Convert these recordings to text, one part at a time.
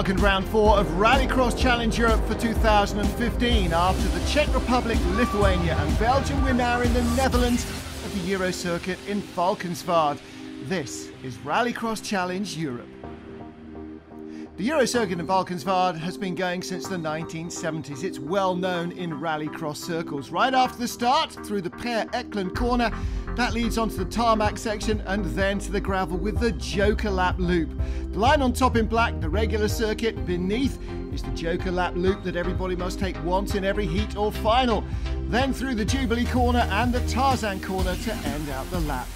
welcome to round 4 of Rallycross Challenge Europe for 2015. After the Czech Republic, Lithuania and Belgium, we're now in the Netherlands at the Euro circuit in Valkenswaard. This is Rallycross Challenge Europe. The Euro circuit in Valkenswaard has been going since the 1970s. It's well known in rallycross circles. Right after the start, through the Per Eklund corner, that leads onto the tarmac section and then to the gravel with the Joker Lap loop. The line on top in black, the regular circuit. Beneath is the Joker Lap loop that everybody must take once in every heat or final. Then through the Jubilee corner and the Tarzan corner to end out the lap.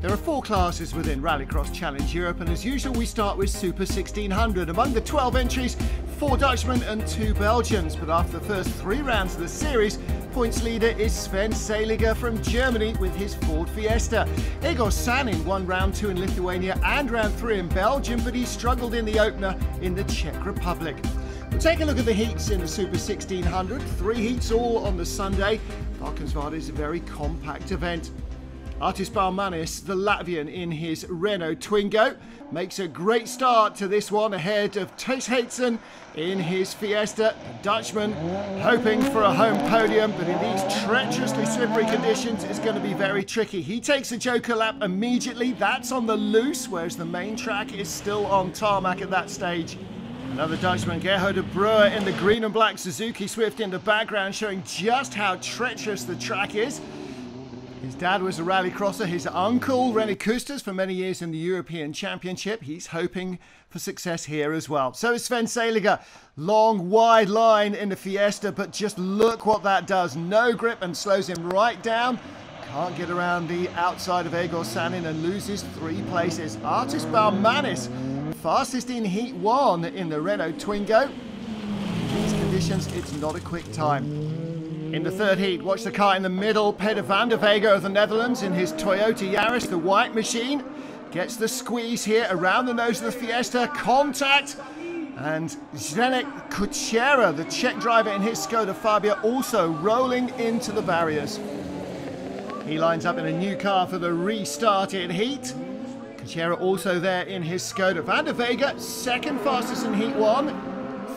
There are 4 classes within Rallycross Challenge Europe, and as usual we start with Super 1600. Among the 12 entries, 4 Dutchmen and 2 Belgians, but after the first 3 rounds of the series, points leader is Sven Seliger from Germany with his Ford Fiesta. Egor Sanin won round 2 in Lithuania and round 3 in Belgium, but he struggled in the opener in the Czech Republic. We'll take a look at the heats in the Super 1600. 3 heats all on the Sunday. Valkenswaard is a very compact event. Artis Baumanis, the Latvian in his Renault Twingo, makes a great start to this one ahead of Thijs Heitsen in his Fiesta. The Dutchman hoping for a home podium, but in these treacherously slippery conditions it's going to be very tricky. He takes a Joker Lap immediately. That's on the loose, whereas the main track is still on tarmac at that stage. Another Dutchman, Gerhard de Brewer in the green and black Suzuki Swift in the background, showing just how treacherous the track is. His dad was a rallycrosser, his uncle, René Kusters, for many years in the European Championship. He's hoping for success here as well. So is Sven Seliger. Long, wide line in the Fiesta, but just look what that does. No grip and slows him right down. Can't get around the outside of Egor Sanin and loses 3 places. Artis Baumanis, fastest in Heat 1 in the Renault Twingo. In these conditions, it's not a quick time. In the 3rd heat, watch the car in the middle. Peter van der Wege of the Netherlands in his Toyota Yaris, the white machine. Gets the squeeze here around the nose of the Fiesta. Contact. And Zdeněk Kučera, the Czech driver in his Skoda Fabia, also rolling into the barriers. He lines up in a new car for the restarted heat. Kučera also there in his Skoda. Van der Wege, 2nd fastest in Heat 1.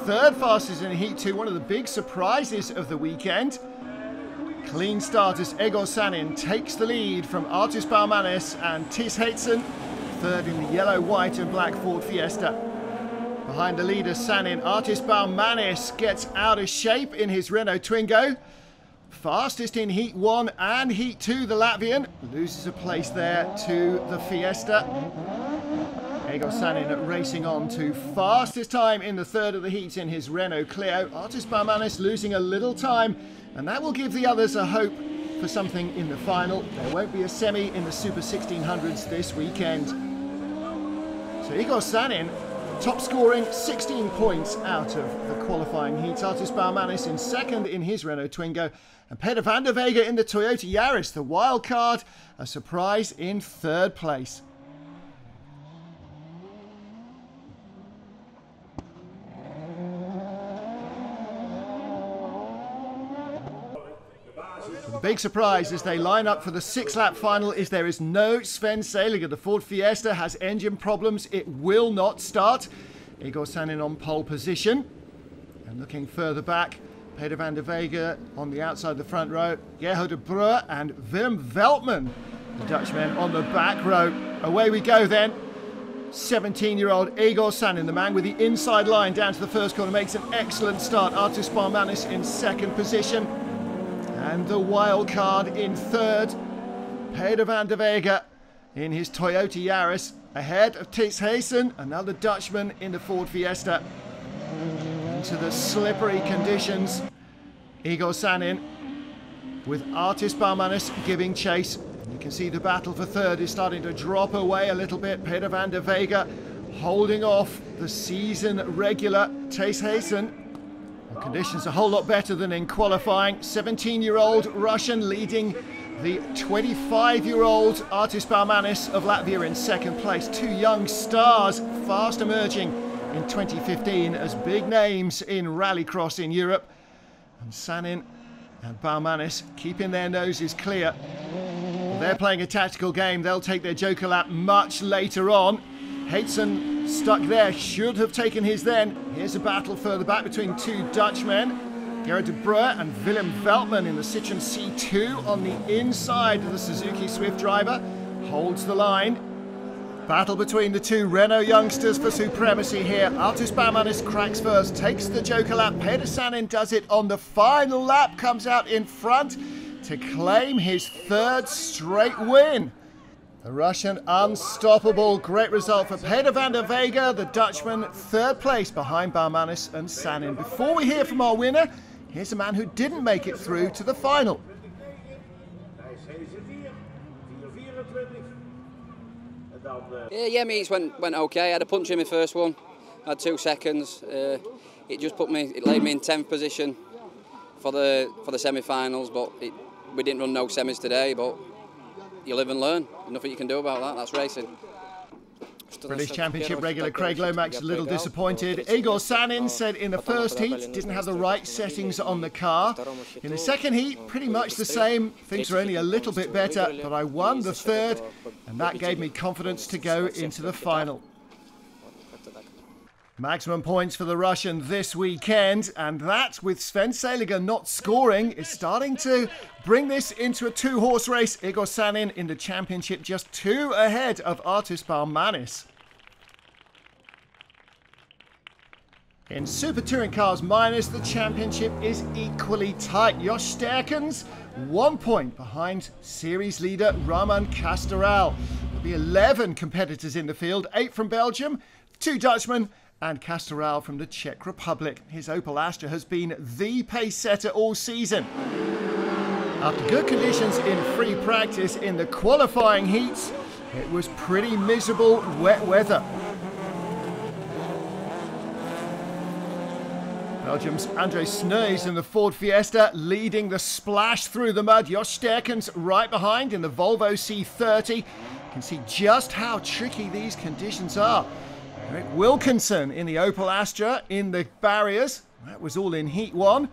3rd fastest in Heat 2, one of the big surprises of the weekend. Clean start as Egor Sanin takes the lead from Artis Baumanis and Thijs Heitsen, 3rd in the yellow, white and black Ford Fiesta. Behind the leader Sanin, Artis Baumanis gets out of shape in his Renault Twingo. Fastest in Heat 1 and Heat 2, the Latvian, loses a place there to the Fiesta. Egor Sanin racing on to fastest time in the 3rd of the heats in his Renault Clio. Artis Baumanis losing a little time, and that will give the others a hope for something in the final. There won't be a semi in the Super 1600s this weekend. So Egor Sanin, top scoring, 16 points out of the qualifying heats. Artis Baumanis in 2nd in his Renault Twingo, and Peter van der Wege in the Toyota Yaris, the wild card, a surprise in 3rd place. The big surprise as they line up for the 6-lap final is there is no Sven Seliger. The Ford Fiesta has engine problems. It will not start. Egor Sanin on pole position. And looking further back, Peter van der Wege on the outside of the front row. Gerhard de Brewer and Willem Veltman, the Dutchmen, on the back row. Away we go then. 17-year-old Egor Sanin, the man with the inside line down to the first corner, makes an excellent start. Artis Baumanis in 2nd position. And the wild card in 3rd, Peter van der Wege in his Toyota Yaris, ahead of Thijs Heitsen, another Dutchman in the Ford Fiesta. Into the slippery conditions, Egor Sanin with Artis Baumanis giving chase. You can see the battle for 3rd is starting to drop away a little bit. Peter van der Wege holding off the season regular Thijs Heitsen. Conditions a whole lot better than in qualifying. 17-year-old Russian leading the 25-year-old Artis Baumanis of Latvia in 2nd place. 2 young stars fast emerging in 2015 as big names in rallycross in Europe. And Sanin and Baumanis keeping their noses clear. They're playing a tactical game. They'll take their Joker lap much later on. Haidson stuck there, should have taken his then. Here's a battle further back between two Dutchmen. Gerard de Breu and Willem Veltman in the Citroën C2 on the inside of the Suzuki Swift driver. Holds the line. Battle between the two Renault youngsters for supremacy here. Artis Baumanis cracks first, takes the Joker lap. Peter Sanin does it on the final lap, comes out in front to claim his third straight win. The Russian unstoppable. Great result for Peter van der Vega, the Dutchman, third place behind Baumanis and Sanin. Before we hear from our winner, here's a man who didn't make it through to the final. Yeah, meets went okay. I had a punch in my first one. I had 2 seconds. It laid me in 10th position for the semi-finals, but we didn't run no semis today, but you live and learn. Nothing you can do about that. That's racing. British Championship regular Craig Lomax a little disappointed. Igor Sanin said in the first heat didn't have the right settings on the car. In the second heat, pretty much the same. Things were only a little bit better, but I won the third, and that gave me confidence to go into the final. Maximum points for the Russian this weekend, and that, with Sven Seliger not scoring, is starting to bring this into a 2-horse race. Igor Sanin in the championship just 2 ahead of Artis Baumanis. In Super Touring Cars Minors, the championship is equally tight. Jos Sterckens 1 point behind series leader Roman Castoral. There'll be 11 competitors in the field, 8 from Belgium, 2 Dutchmen, and Castoral from the Czech Republic. His Opel Astra has been the pace setter all season. After good conditions in free practice in the qualifying heats, it was pretty miserable wet weather. Belgium's André Sneus in the Ford Fiesta leading the splash through the mud. Jos Sterckens right behind in the Volvo C30. You can see just how tricky these conditions are. Eric Wilkinson in the Opel Astra in the barriers. That was all in Heat 1.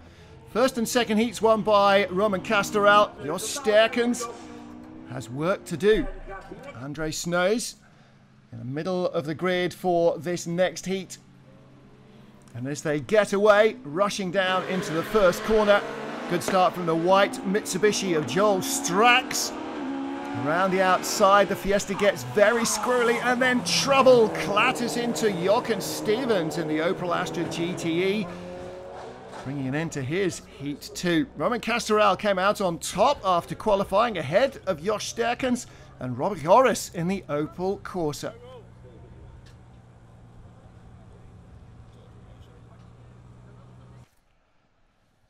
First and second heats won by Roman Castoral. Jos Sterckens has work to do. André Sneus in the middle of the grid for this next heat. And as they get away, rushing down into the first corner. Good start from the white Mitsubishi of Joel Strax. Around the outside, the Fiesta gets very squirrely, and then trouble clatters into Jochen Stevens in the Opel Astra GTE, bringing an end to his Heat 2. Roman Castoral came out on top after qualifying ahead of Jos Sterckens and Robert Joris in the Opel Corsa.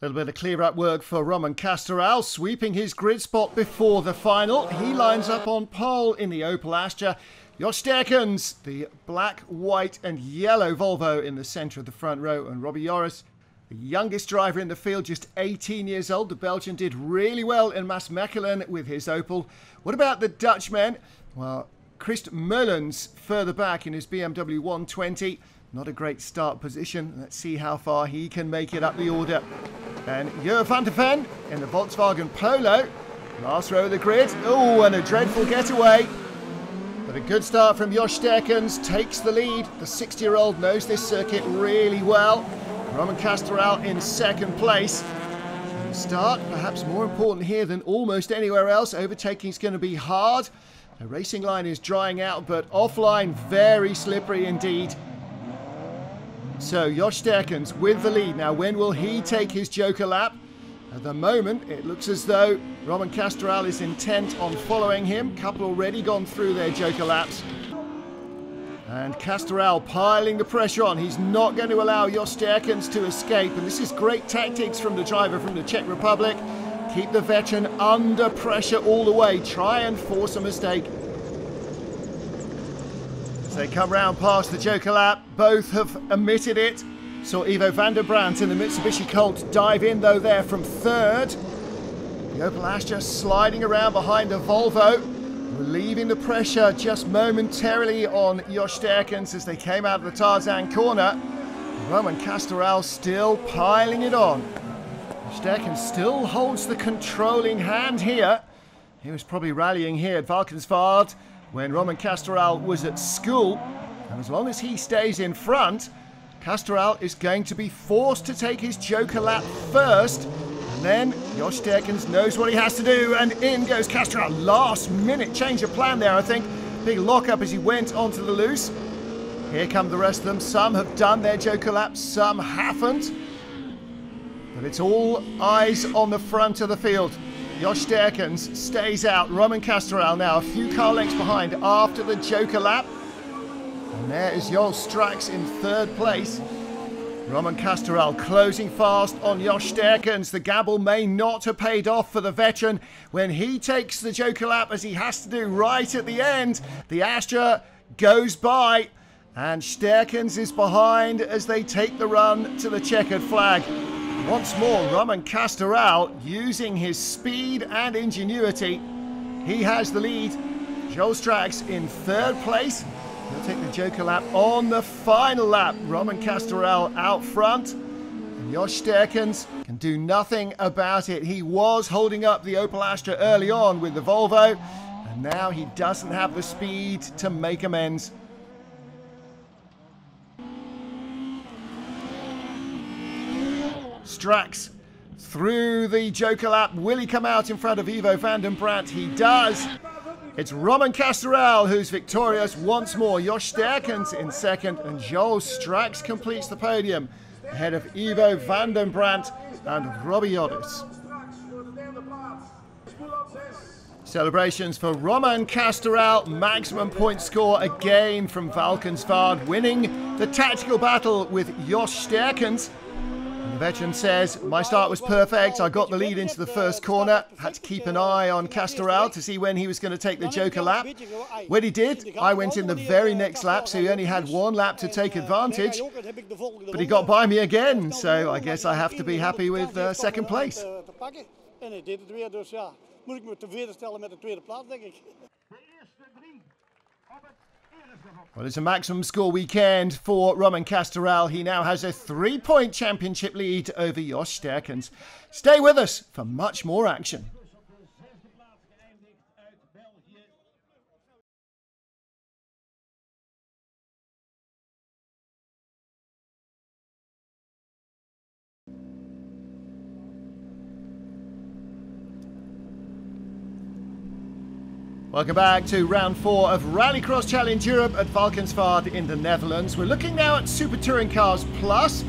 A little bit of clear-up work for Roman Castoral, sweeping his grid spot before the final. He lines up on pole in the Opel Astra. Jos Sterckens, the black, white and yellow Volvo in the centre of the front row. And Robbie Joris, the youngest driver in the field, just 18 years old. The Belgian did really well in Maasmechelen with his Opel. What about the Dutchman? Well, Christ Mullens further back in his BMW 120. Not a great start position. Let's see how far he can make it up the order. And Jur van der Ven in the Volkswagen Polo. Last row of the grid. Oh, and a dreadful getaway. But a good start from Jos Sterckens, takes the lead. The 60-year-old knows this circuit really well. Roman Castoral in second place. And the start, perhaps more important here than almost anywhere else. Overtaking is going to be hard. The racing line is drying out, but offline very slippery indeed. So Jos Sterckens with the lead. Now, when will he take his Joker lap? At the moment, it looks as though Roman Castoral is intent on following him. Couple already gone through their Joker laps. And Castoral piling the pressure on. He's not going to allow Jos Sterckens to escape. And this is great tactics from the driver from the Czech Republic. Keep the veteran under pressure all the way. Try and force a mistake. As they come round past the Joker lap, both have omitted it. Saw Ivo van der Brandt in the Mitsubishi Colt dive in though there from third. The Opel Astra sliding around behind the Volvo, relieving the pressure just momentarily on Jos Sterckens as they came out of the Tarzan corner. Roman Castoral still piling it on. Sterckens still holds the controlling hand here. He was probably rallying here at Valkenswaard when Roman Castoral was at school. And as long as he stays in front, Castoral is going to be forced to take his Joker lap first. And then Josh Sterkens knows what he has to do, and in goes Castoral. Last minute change of plan there, I think. Big lock-up as he went onto the loose. Here come the rest of them. Some have done their Joker laps, some haven't. But it's all eyes on the front of the field. Josh Sterkens stays out. Roman Castoral now a few car lengths behind after the Joker lap. And there is Joel Strax in third place. Roman Castoral closing fast on Josh Sterkens. The gamble may not have paid off for the veteran when he takes the Joker lap, as he has to do right at the end. The Astra goes by and Sterkens is behind as they take the run to the checkered flag. Once more, Roman Castoral using his speed and ingenuity. He has the lead. Joel Strax in third place. He'll take the Joker lap on the final lap. Roman Castoral out front. And Josh Sterkens can do nothing about it. He was holding up the Opel Astra early on with the Volvo, and now he doesn't have the speed to make amends. Strax through the Joker lap. Will he come out in front of Ivo van den Brandt? He does. It's Roman Castoral who's victorious once more. Josh Sterkens in second, and Joel Strax completes the podium ahead of Ivo van den Brandt and Robbie Yoddis. Celebrations for Roman Castoral. Maximum point score again from Valkenswaard, winning the tactical battle with Josh Sterkens. The veteran says, my start was perfect. I got the lead into the first corner. Had to keep an eye on Castoral to see when he was going to take the Joker lap. When he did, I went in the very next lap, so he only had one lap to take advantage. But he got by me again, so I guess I have to be happy with second place. Well, it's a maximum score weekend for Roman Castoral. He now has a 3-point championship lead over Josh Sterkens. Stay with us for much more action. Welcome back to round 4 of Rallycross Challenge Europe at Valkenswaard in the Netherlands. We're looking now at Super Touring Cars Plus.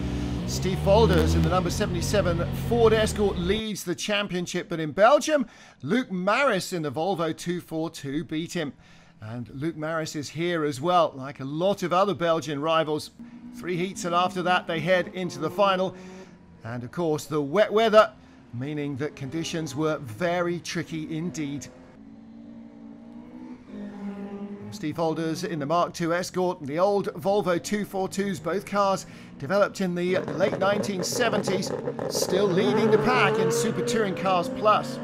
Steve Folders in the number 77 Ford Escort leads the championship, but in Belgium, Luke Maris in the Volvo 242 beat him. And Luke Maris is here as well, like a lot of other Belgian rivals. 3 heats, and after that they head into the final. And of course the wet weather, meaning that conditions were very tricky indeed. Steve Folders in the Mark II Escort and the old Volvo 242s, both cars developed in the late 1970s, still leading the pack in Super Touring Cars Plus.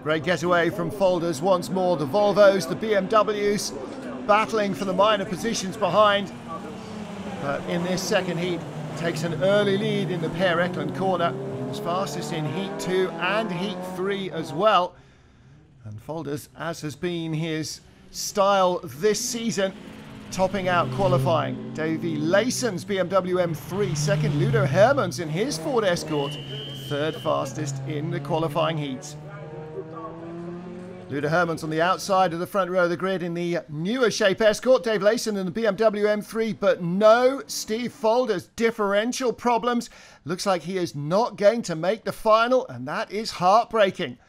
Great getaway from Folders once more. The Volvos, the BMWs battling for the minor positions behind. But in this second heat, takes an early lead in the Per Eklund corner. He was fastest in Heat 2 and Heat 3 as well. And Folders, as has been his style this season, topping out qualifying. Davy Leyson's BMW M3 second. Ludo Hermans in his Ford Escort, third fastest in the qualifying heats. Ludo Hermans on the outside of the front row of the grid in the newer shape Escort. Dave Leyson in the BMW M3, but no Steve Folders. Differential problems. Looks like he is not going to make the final, and that is heartbreaking.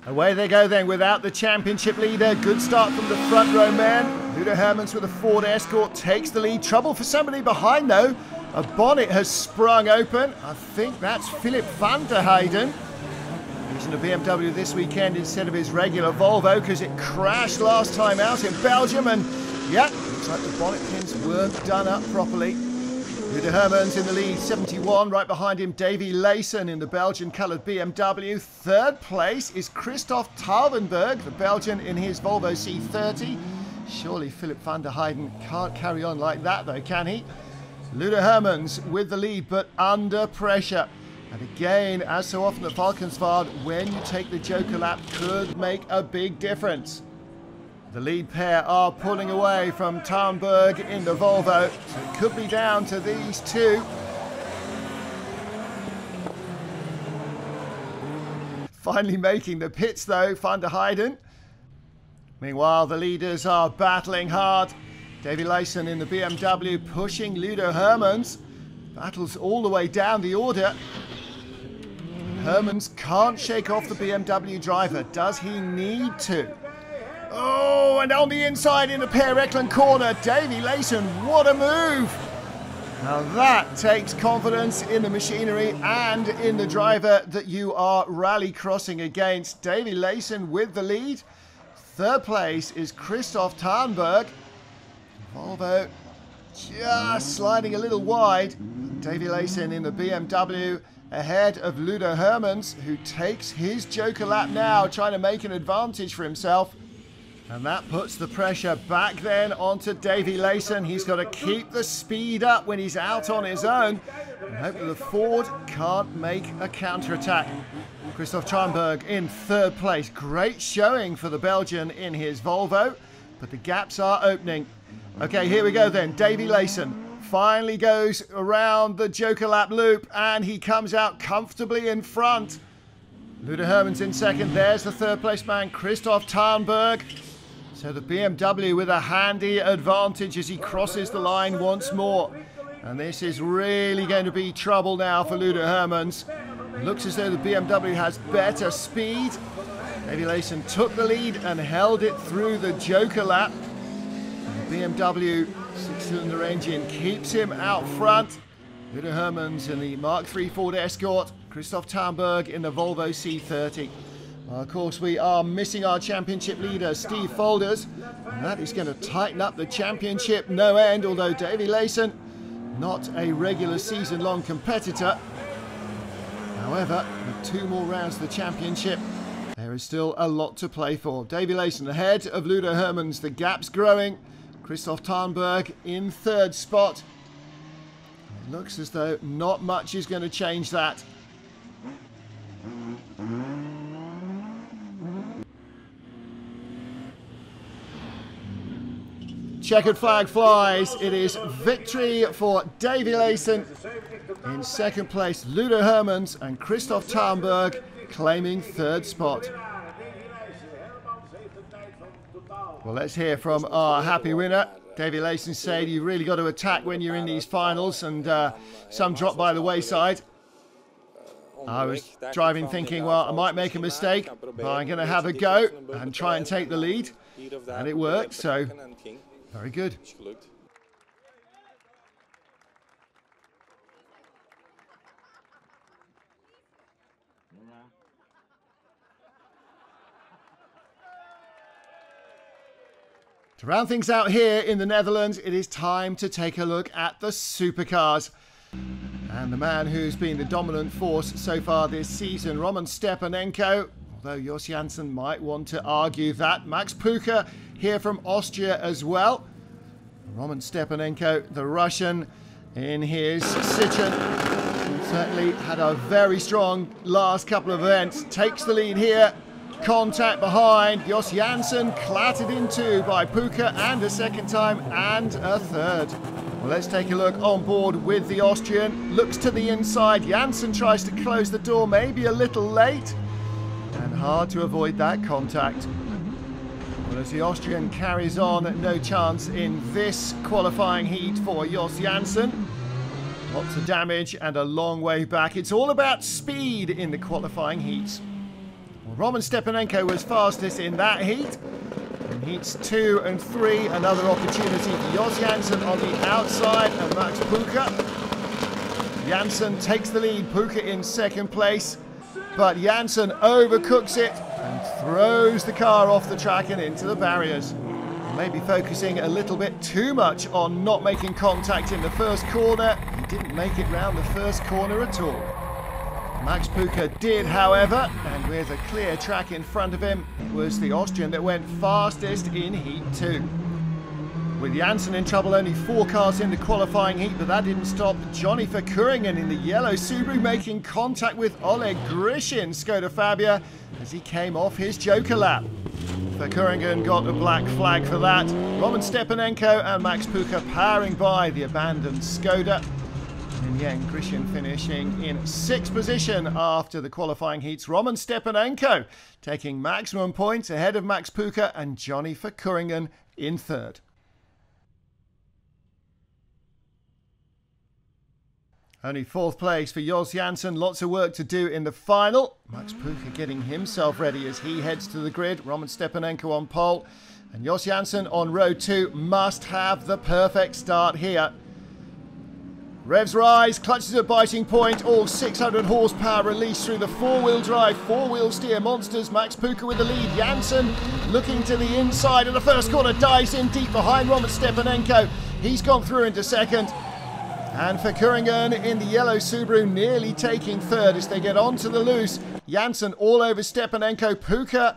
Away they go then without the championship leader. Good start from the front row man. Ludo Hermans with a Ford Escort takes the lead. Trouble for somebody behind though. A bonnet has sprung open. I think that's Philip van der Heijden. Using a BMW this weekend instead of his regular Volvo because it crashed last time out in Belgium, and yeah, looks like the bonnet pins weren't done up properly. Ludo Hermans in the lead, 71. Right behind him, Davy Leyson in the Belgian-coloured BMW. Third place is Christoph Talvenberg, the Belgian in his Volvo C30. Surely Philip van der Heijden can't carry on like that though, can he? Ludo Hermans with the lead, but under pressure. And again, as so often at Valkenswaard, when you take the Joker lap, could make a big difference. The lead pair are pulling away from Tarnberg in the Volvo, so it could be down to these two. Finally making the pits though, Van der Heijden. Meanwhile, the leaders are battling hard. Davy Leysen in the BMW pushing Ludo Hermans. Battles all the way down the order. Hermans can't shake off the BMW driver. Does he need to? Oh, and on the inside in the Per Eklund corner, Davy Leysen, what a move! Now that takes confidence in the machinery and in the driver that you are rallycrossing against. Davy Leysen with the lead. Third place is Christoph Tarnberg. Volvo just sliding a little wide. Davy Leysen in the BMW ahead of Ludo Hermans, who takes his Joker lap now, trying to make an advantage for himself. And that puts the pressure back then onto Davy Leysen. He's got to keep the speed up when he's out on his own and hope that the Ford can't make a counter-attack. Christoph Tarnberg in third place. Great showing for the Belgian in his Volvo, but the gaps are opening. Okay, here we go then. Davy Leysen finally goes around the Joker lap loop and he comes out comfortably in front. Ludo Hermans in second. There's the third place man, Christoph Tarnberg. So the BMW with a handy advantage as he crosses the line once more. And this is really going to be trouble now for Ludo Hermans. Looks as though the BMW has better speed. Davy Leysen took the lead and held it through the Joker lap. And the BMW six-cylinder engine keeps him out front. Ludo Hermans in the Mark III Ford Escort. Christoph Tarnberg in the Volvo C30. Of course, we are missing our championship leader, Steve Folders. And that is going to tighten up the championship no end, although Davy Leysen, not a regular season-long competitor. However, with 2 more rounds of the championship, there is still a lot to play for. Davy Leysen ahead of Ludo Hermans. The gap's growing. Christoph Tarnberg in third spot. It looks as though not much is going to change that. Checkered flag flies. It is victory for Davy Leysen. In second place, Ludo Hermans, and Christoph Tarnberg claiming third spot. Well, let's hear from our happy winner. Davy Leysen said you really got to attack when you're in these finals, and some drop by the wayside. I was driving thinking, well, I might make a mistake, but I'm going to have a go and try and take the lead. And it worked, so very good. To round things out here in the Netherlands, it is time to take a look at the supercars. And the man who's been the dominant force so far this season, Roman Stepanenko, although Jos Janssen might want to argue that. Max Puka here from Austria as well. Roman Stepanenko, the Russian, in his Citroen, certainly had a very strong last couple of events. Takes the lead here. Contact behind. Jos Janssen clattered into by Puka, and a second time and a third. Well, let's take a look on board with the Austrian. Looks to the inside. Janssen tries to close the door, maybe a little late. And hard to avoid that contact. Well, as the Austrian carries on, no chance in this qualifying heat for Jos Janssen. Lots of damage and a long way back. It's all about speed in the qualifying heats. Well, Roman Stepanenko was fastest in that heat. In heats 2 and 3, another opportunity for Jos Janssen on the outside, and Max Puka. Janssen takes the lead, Puka in second place, but Janssen overcooks it and throws the car off the track and into the barriers. Maybe focusing a little bit too much on not making contact in the first corner. He didn't make it round the first corner at all. Max Puka did, however, and with a clear track in front of him, it was the Austrian that went fastest in Heat 2. With Janssen in trouble, only 4 cars in the qualifying heat, but that didn't stop Johnny Verkeuringen in the yellow Subaru making contact with Oleg Grishin's Skoda Fabia as he came off his joker lap. Verkeuringen got a black flag for that. Roman Stepanenko and Max Puka powering by the abandoned Skoda. In the end, Grishin finishing in 6th position after the qualifying heats. Roman Stepanenko taking maximum points ahead of Max Puka and Johnny Verkeuringen in 3rd. Only 4th place for Jos Janssen. Lots of work to do in the final. Max Puka getting himself ready as he heads to the grid. Roman Stepanenko on pole. And Jos Janssen on row 2 must have the perfect start here. Revs rise, clutches at biting point. All 600 horsepower released through the 4-wheel drive, 4-wheel steer monsters. Max Puka with the lead. Janssen looking to the inside of the first corner. Dives in deep behind Roman Stepanenko. He's gone through into 2nd. And Verkeuringen in the yellow Subaru nearly taking 3rd as they get onto the loose. Janssen all over Stepanenko. Puka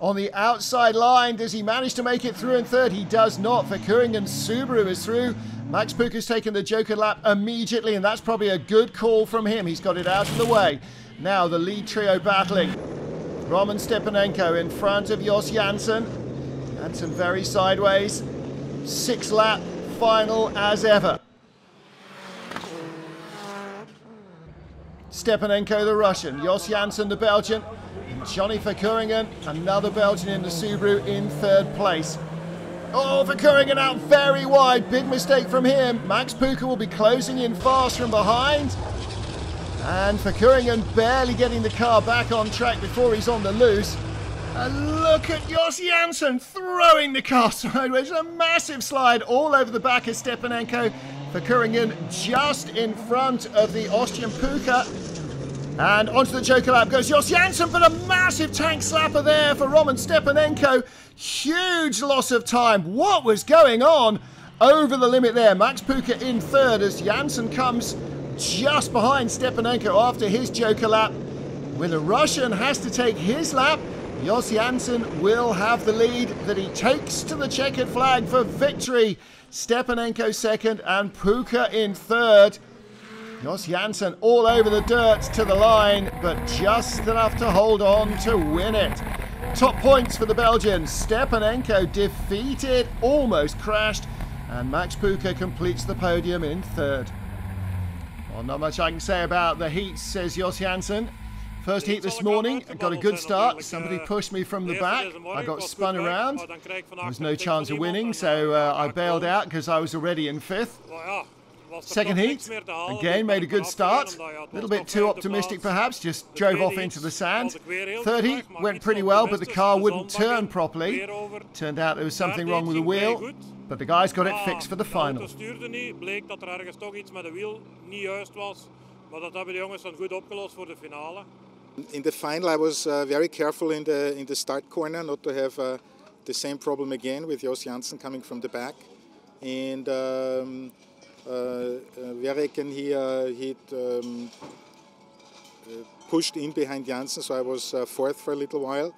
on the outside line. Does he manage to make it through in 3rd? He does not. Verkeuringen's Subaru is through. Max Puka's taken the joker lap immediately, and that's probably a good call from him. He's got it out of the way. Now the lead trio battling. Roman Stepanenko in front of Jos Janssen. Janssen very sideways. 6th lap, final as ever. Stepanenko the Russian, Jos Janssen the Belgian, and Johnny Verkeuringen, another Belgian in the Subaru, in 3rd place. Oh, Verkeuringen out very wide, big mistake from him. Max Puka will be closing in fast from behind. And Verkeuringen barely getting the car back on track before he's on the loose. And look at Jos Janssen throwing the car sideways. A massive slide all over the back of Stepanenko. Verkeuringen just in front of the Austrian Puka. And onto the joker lap goes Jos Janssen, but a massive tank slapper there for Roman Stepanenko. Huge loss of time. What was going on over the limit there? Max Puka in 3rd as Janssen comes just behind Stepanenko after his joker lap. When the Russian has to take his lap, Jos Janssen will have the lead that he takes to the checkered flag for victory. Stepanenko 2nd and Puka in 3rd. Jos Janssen all over the dirt to the line, but just enough to hold on to win it. Top points for the Belgians. Stepanenko defeated, almost crashed, and Max Puka completes the podium in 3rd. Well, not much I can say about the heats, says Jos Janssen. First heat this morning, I got a good start. Somebody pushed me from the back. I got spun around. There was no chance of winning, so I bailed out because I was already in 5th. Second heat, again made a good start. A little bit too optimistic perhaps, just drove off into the sand. Third heat went pretty well, but the car wouldn't turn properly. Turned out there was something wrong with the wheel, but the guys got it fixed for the final. In the final I was very careful in the start corner not to have the same problem again with Jos Janssen coming from the back. And Verkeuringen he pushed in behind Janssen, so I was 4th for a little while.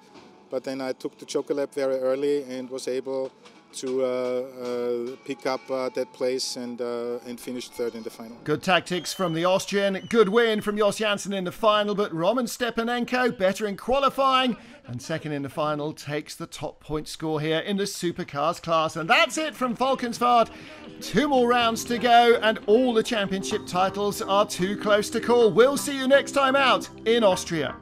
But then I took the joker lap very early and was able to pick up that place and finished 3rd in the final. Good tactics from the Austrian. Good win from Jos Janssen in the final, but Roman Stepanenko better in qualifying and 2nd in the final takes the top point score here in the supercars class. And that's it from Valkenswaard. 2 more rounds to go and all the championship titles are too close to call. We'll see you next time out in Austria.